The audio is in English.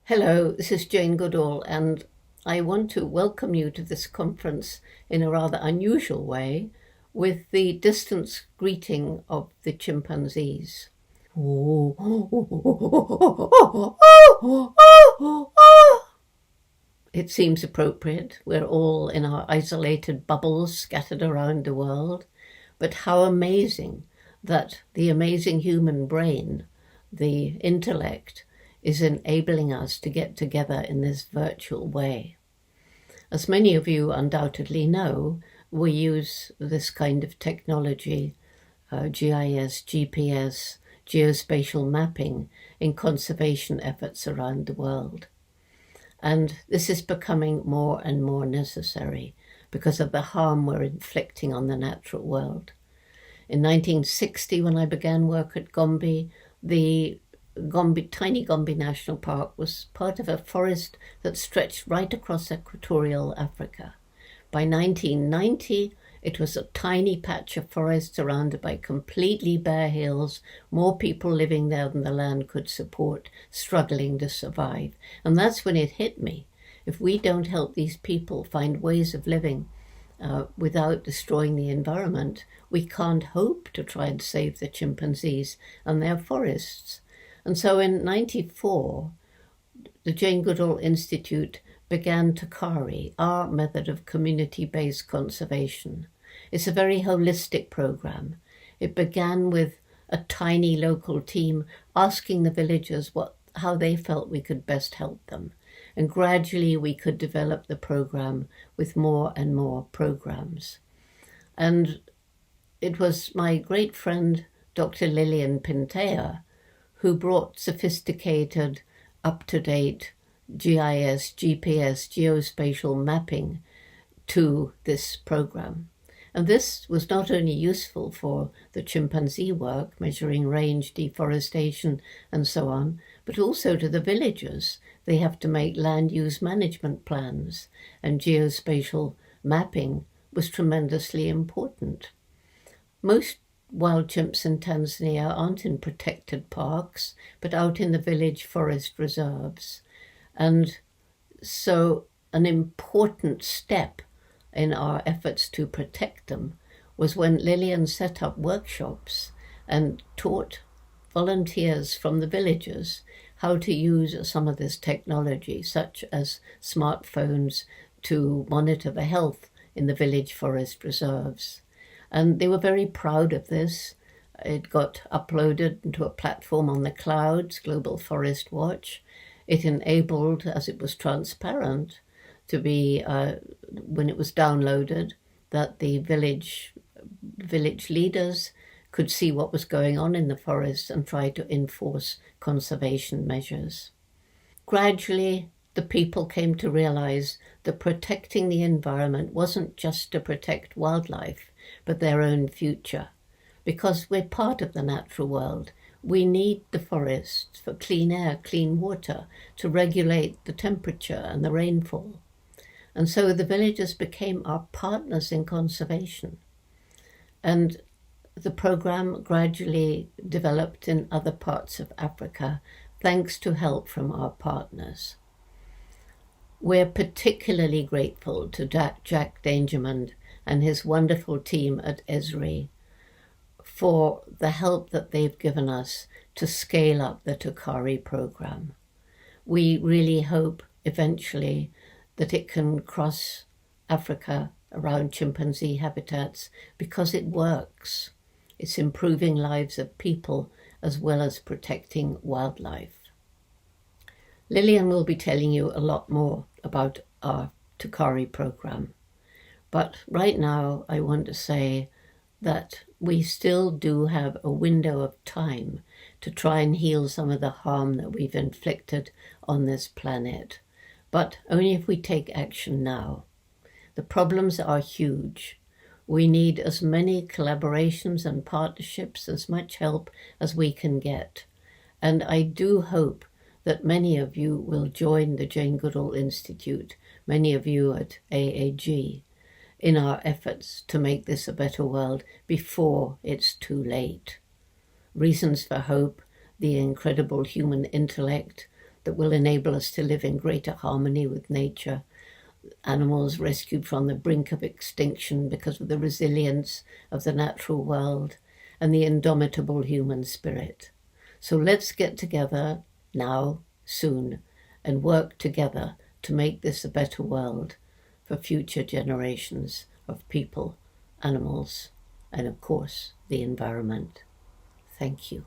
Hello, this is Jane Goodall, and I want to welcome you to this conference in a rather unusual way with the distance greeting of the chimpanzees. It seems appropriate. We're all in our isolated bubbles scattered around the world. But how amazing that the amazing human brain, the intellect, is enabling us to get together in this virtual way. As many of you undoubtedly know, we use this kind of technology, GIS, GPS, geospatial mapping, in conservation efforts around the world. And this is becoming more and more necessary because of the harm we're inflicting on the natural world. In 1960, when I began work at Gombe, the tiny Gombe National Park was part of a forest that stretched right across equatorial Africa. By 1990, it was a tiny patch of forest surrounded by completely bare hills, more people living there than the land could support, struggling to survive. And that's when it hit me. If we don't help these people find ways of living without destroying the environment, we can't hope to try and save the chimpanzees and their forests. And so in 1994, the Jane Goodall Institute began Tacare, our method of community-based conservation. It's a very holistic program. It began with a tiny local team asking the villagers how they felt we could best help them. And gradually we could develop the program with more and more programs. And it was my great friend, Dr. Lillian Pintea, who brought sophisticated, up-to-date GIS, GPS, geospatial mapping to this program. And this was not only useful for the chimpanzee work, measuring range, deforestation, and so on, but also to the villagers. They have to make land use management plans, and geospatial mapping was tremendously important. Most wild chimps in Tanzania aren't in protected parks, but out in the village forest reserves. And so an important step in our efforts to protect them was when Lillian set up workshops and taught volunteers from the villages how to use some of this technology, such as smartphones, to monitor the health in the village forest reserves. And they were very proud of this. It got uploaded into a platform on the clouds, Global Forest Watch. It enabled, as it was transparent, to be, when it was downloaded, that the village leaders could see what was going on in the forest and try to enforce conservation measures. Gradually, the people came to realize that protecting the environment wasn't just to protect wildlife, but their own future. Because we're part of the natural world, we need the forests for clean air, clean water, to regulate the temperature and the rainfall. And so the villagers became our partners in conservation. And the program gradually developed in other parts of Africa, thanks to help from our partners. We're particularly grateful to Jack Dangermond and his wonderful team at Esri for the help that they've given us to scale up the Tacare program. We really hope eventually that it can cross Africa around chimpanzee habitats because it works. It's improving lives of people as well as protecting wildlife. Lillian will be telling you a lot more about our Tacare program. But right now, I want to say that we still do have a window of time to try and heal some of the harm that we've inflicted on this planet, but only if we take action now. The problems are huge. We need as many collaborations and partnerships, as much help as we can get. And I do hope that many of you will join the Jane Goodall Institute, many of you at AAG, in our efforts to make this a better world before it's too late. Reasons for hope, the incredible human intellect, that will enable us to live in greater harmony with nature, animals rescued from the brink of extinction because of the resilience of the natural world, and the indomitable human spirit. So let's get together now, soon, and work together to make this a better world for future generations of people, animals, and of course, the environment. Thank you.